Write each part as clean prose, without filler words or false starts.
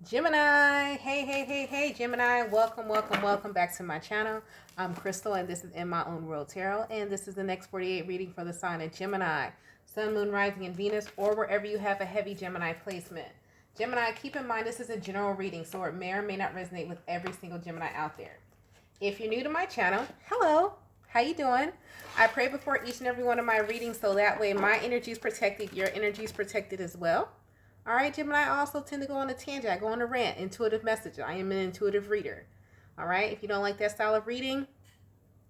Gemini, hey, Gemini, welcome back to my channel. I'm Crystal, and this is In My Own World Tarot, and this is the next 48 reading for the sign of Gemini, Sun, Moon, Rising, and Venus, or wherever you have a heavy Gemini placement. Gemini, keep in mind this is a general reading, so it may or may not resonate with every single Gemini out there. If you're new to my channel, hello, how you doing? I pray before each and every one of my readings, so that way my energy is protected, your energy is protected as well. All right, Gemini, I also tend to go on a tangent. I go on a rant, intuitive message. I am an intuitive reader. All right, if you don't like that style of reading,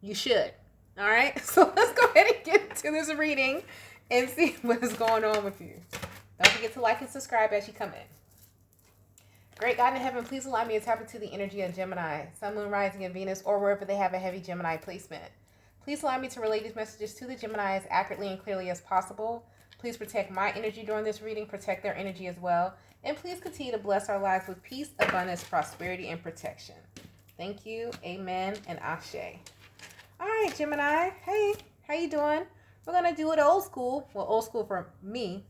you should. All right, so let's go ahead and get into this reading and see what is going on with you. Don't forget to like and subscribe as you come in. Great God in heaven, please allow me to tap into the energy of Gemini, Sun, Moon, Rising, and Venus, or wherever they have a heavy Gemini placement. Please allow me to relay these messages to the Gemini as accurately and clearly as possible. Please protect my energy during this reading, protect their energy as well, and please continue to bless our lives with peace, abundance, prosperity, and protection. Thank you, amen, and ashe. All right, Gemini, hey, how you doing? We're going to do it old school. Well, old school for me,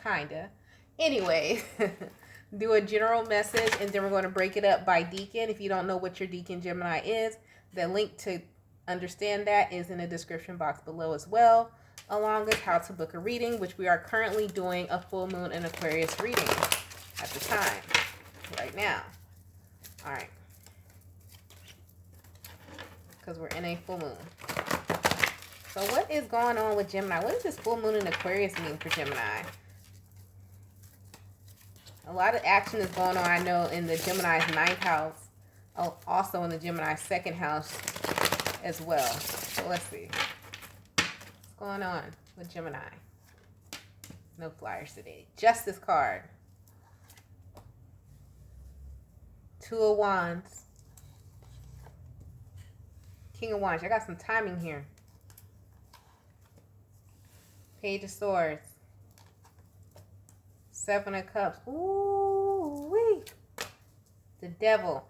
kinda. Anyway, do a general message, and then we're going to break it up by Decan. If you don't know what your Decan Gemini is, the link to understand that is in the description box below as well, along with how to book a reading, which we are currently doing a full moon and Aquarius reading at the time, right now. All right. Because we're in a full moon. So what is going on with Gemini? What does this full moon and Aquarius mean for Gemini? A lot of action is going on, I know, in the Gemini's 9th house. Also in the Gemini's 2nd house as well. So let's see. What's going on with Gemini? No flyers today. Justice card. 2 of Wands. King of Wands. I got some timing here. Page of Swords. 7 of Cups. Ooh wee. The Devil.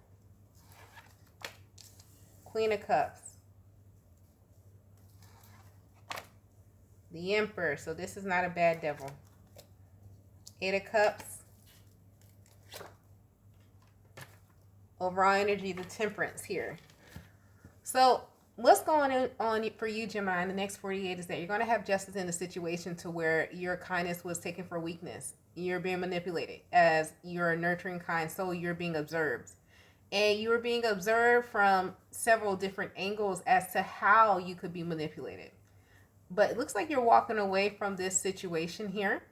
Queen of Cups. The Emperor. So this is not a bad devil. 8 of Cups. Overall energy, the Temperance here. So what's going on for you, Gemini, in the next 48 is that you're going to have justice in the situation to where your kindness was taken for weakness. You're being manipulated as you're a nurturing kind soul. You're being observed. And you are being observed from several different angles as to how you could be manipulated. But it looks like you're walking away from this situation here.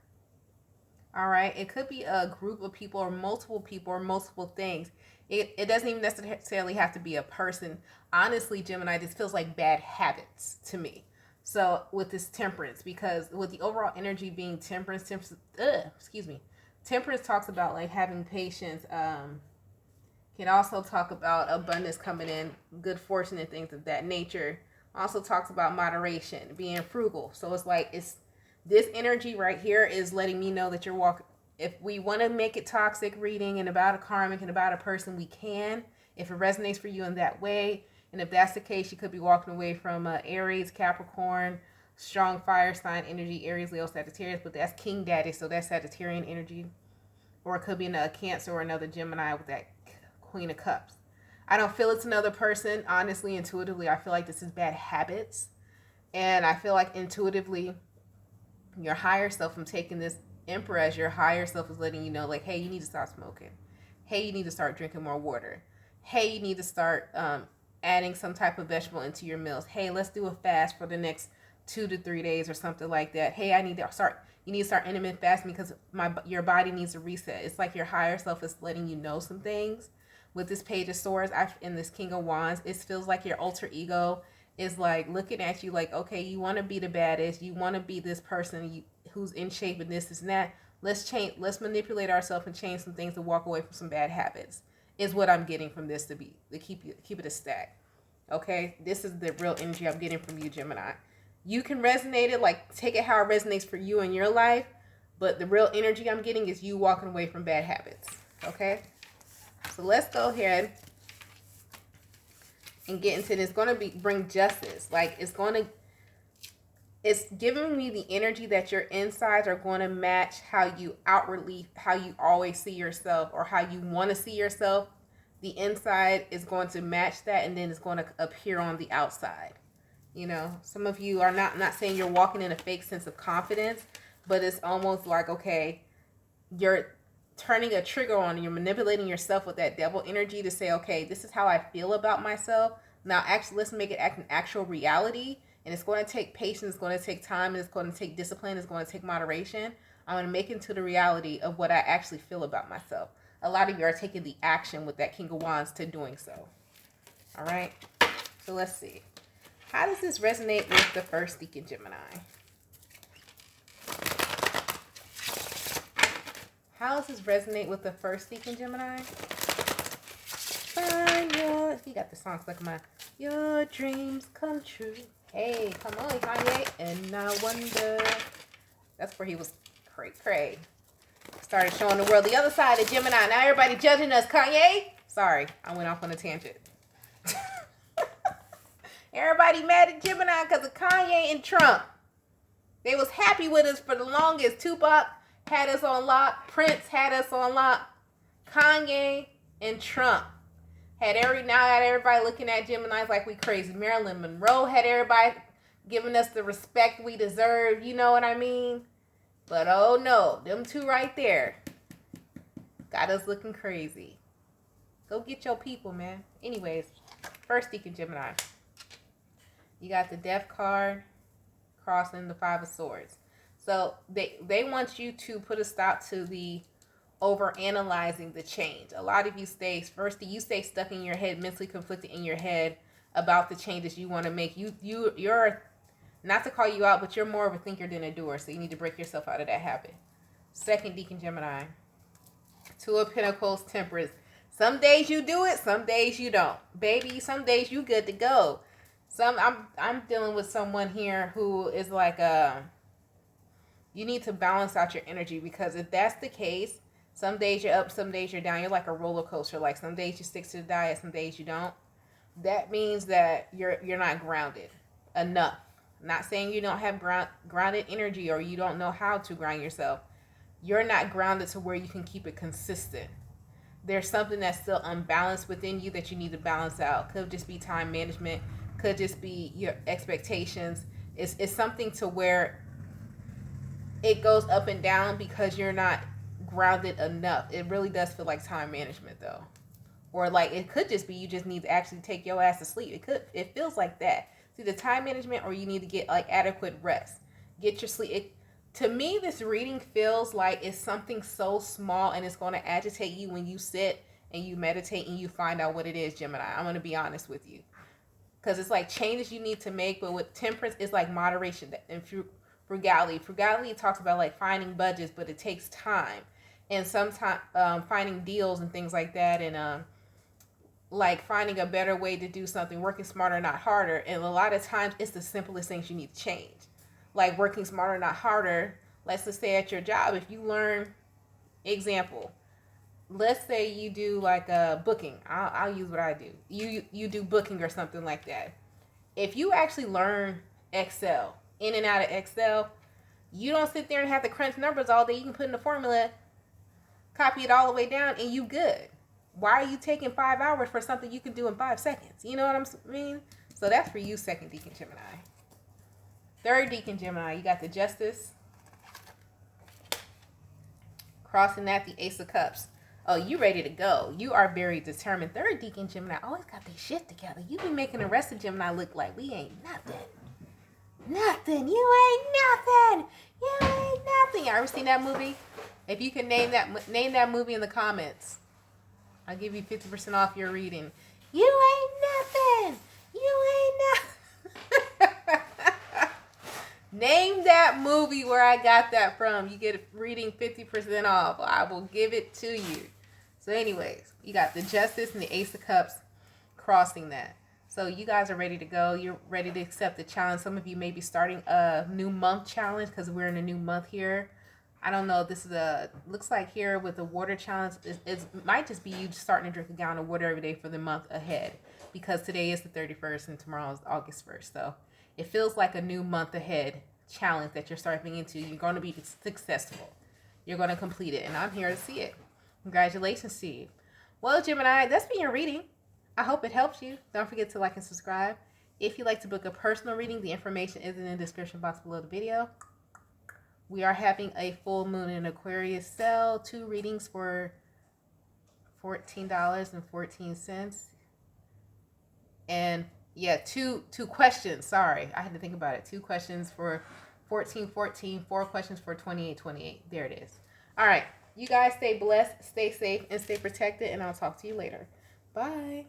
All right. It could be a group of people or multiple things. It doesn't even necessarily have to be a person. Honestly, Gemini, this feels like bad habits to me. So with this Temperance, because with the overall energy being temperance talks about like having patience. Can also talk about abundance coming in, good fortune and things of that nature. Also talks about moderation, being frugal. So it's like this energy right here is letting me know that you're walking. If we want to make it toxic reading and about a karmic and about a person, we can. If it resonates for you in that way. And if that's the case, you could be walking away from Aries, Capricorn, strong fire sign energy, Aries, Leo, Sagittarius. But that's King Daddy, so that's Sagittarian energy. Or it could be a Cancer or another Gemini with that Queen of Cups. I don't feel it's another person. Honestly, intuitively, I feel like this is bad habits. And I feel like intuitively, your higher self, from taking this Emperor as your higher self, is letting you know, like, hey, you need to stop smoking. Hey, you need to start drinking more water. Hey, you need to start adding some type of vegetable into your meals. Hey, let's do a fast for the next 2 to 3 days or something like that. Hey, you need to start intermittent fasting because your body needs a reset. It's like your higher self is letting you know some things. With this Page of Swords and this King of Wands, it feels like your alter ego is like looking at you like, okay, you want to be the baddest. You want to be this person who's in shape and this and that. Let's manipulate ourselves and change some things to walk away from some bad habits. Is what I'm getting from this to keep it a stack. Okay, this is the real energy I'm getting from you, Gemini. You can resonate it, like take it how it resonates for you in your life, but the real energy I'm getting is you walking away from bad habits. Okay, so let's go ahead and get into this. It's going to bring justice. Like it's going to it's giving me the energy that your insides are going to match how you outwardly, how you always see yourself, or how you want to see yourself. The inside is going to match that, and then it's going to appear on the outside. You know, some of you are not saying you're walking in a fake sense of confidence, but it's almost like, okay, you're turning a trigger on, you're manipulating yourself with that devil energy to say, okay, this is how I feel about myself. Now, actually, let's make it an actual reality. And it's going to take patience, it's going to take time, and it's going to take discipline, it's going to take moderation. I'm going to make it into the reality of what I actually feel about myself. A lot of you are taking the action with that King of Wands to doing so. All right? So let's see. How does this resonate with the first Decan Gemini? How does this resonate with the first Decan Gemini? Find your... You got the song stuck in my... Your dreams come true. Hey, come on, Kanye. And I wonder... That's where he was cray. Started showing the world the other side of Gemini. Now everybody judging us, Kanye. Sorry, I went off on a tangent. Everybody mad at Gemini because of Kanye and Trump. They was happy with us for the longest. Tupac had us on lock. Prince had us on lock. Kanye and Trump had everybody looking at Geminis like we crazy. Marilyn Monroe had everybody giving us the respect we deserve. You know what I mean? But oh no, them two right there got us looking crazy. Go get your people, man. Anyways, first Decan Gemini. You got the Death card crossing the Five of Swords. So they want you to put a stop to the over-analyzing the change. A lot of you stay stuck in your head, mentally conflicted in your head about the changes you want to make. You're, not to call you out, but you're more of a thinker than a doer. So you need to break yourself out of that habit. Second Decan Gemini. Two of Pentacles, Temperance. Some days you do it, some days you don't. Baby, some days you good to go. I'm dealing with someone here who is like you need to balance out your energy, because if that's the case, some days you're up, some days you're down. You're like a roller coaster. Like some days you stick to the diet, some days you don't. That means that you're not grounded enough. I'm not saying you don't have grounded energy or you don't know how to ground yourself. You're not grounded to where you can keep it consistent. There's something that's still unbalanced within you that you need to balance out. Could just be time management. Could just be your expectations. It's something to where it goes up and down because you're not grounded enough. It really does feel like time management though. Or like it could just be you just need to actually take your ass to sleep. It feels like that. It's either time management or you need to get like adequate rest. Get your sleep. To me, this reading feels like it's something so small and it's going to agitate you when you sit and you meditate and you find out what it is, Gemini. I'm going to be honest with you. Because it's like changes you need to make, but with Temperance, it's like moderation and frugality. Frugality talks about like finding budgets, but it takes time. And sometimes finding deals and things like that, and like finding a better way to do something, working smarter, not harder. And a lot of times it's the simplest things you need to change. Like working smarter, not harder. Let's just say at your job, if you learn, example, let's say you do like a booking. I'll use what I do. You do booking or something like that. If you actually learn Excel, in and out of Excel, you don't sit there and have to crunch numbers all day. You can put in the formula, copy it all the way down, and you good. Why are you taking 5 hours for something you can do in 5 seconds? You know what I mean? So that's for you, second Decan Gemini. Third Decan Gemini, you got the Justice. Crossing that, the Ace of Cups. Oh, you ready to go. You are very determined. Third Decan Gemini always got their shit together. You be making the rest of Gemini look like we ain't nothing. Nothing. You ain't nothing. You ain't nothing. You ever seen that movie? If you can name that movie in the comments, I'll give you 50% off your reading. You ain't nothing. You ain't nothing. Name that movie where I got that from. You get a reading 50% off. I will give it to you. So anyways, you got the Justice and the Ace of Cups crossing that. So you guys are ready to go. You're ready to accept the challenge. Some of you may be starting a new month challenge because we're in a new month here. I don't know. This is looks like here with the water challenge, it might just be you starting to drink a gallon of water every day for the month ahead, because today is the 31st and tomorrow is August 1st. So It feels like a new month ahead challenge that you're stepping into. You're going to be successful. You're going to complete it, and I'm here to see it. Congratulations to you. Well, Gemini, that's been your reading. I hope it helps you. Don't forget to like and subscribe. If you'd like to book a personal reading, the information is in the description box below the video. We are having a full moon in Aquarius sale. 2 readings for $14.14. And yeah, two questions. Sorry, I had to think about it. 2 questions for $14.14. 4 questions for $28.28. There it is. All right. You guys stay blessed, stay safe, and stay protected. And I'll talk to you later. Bye.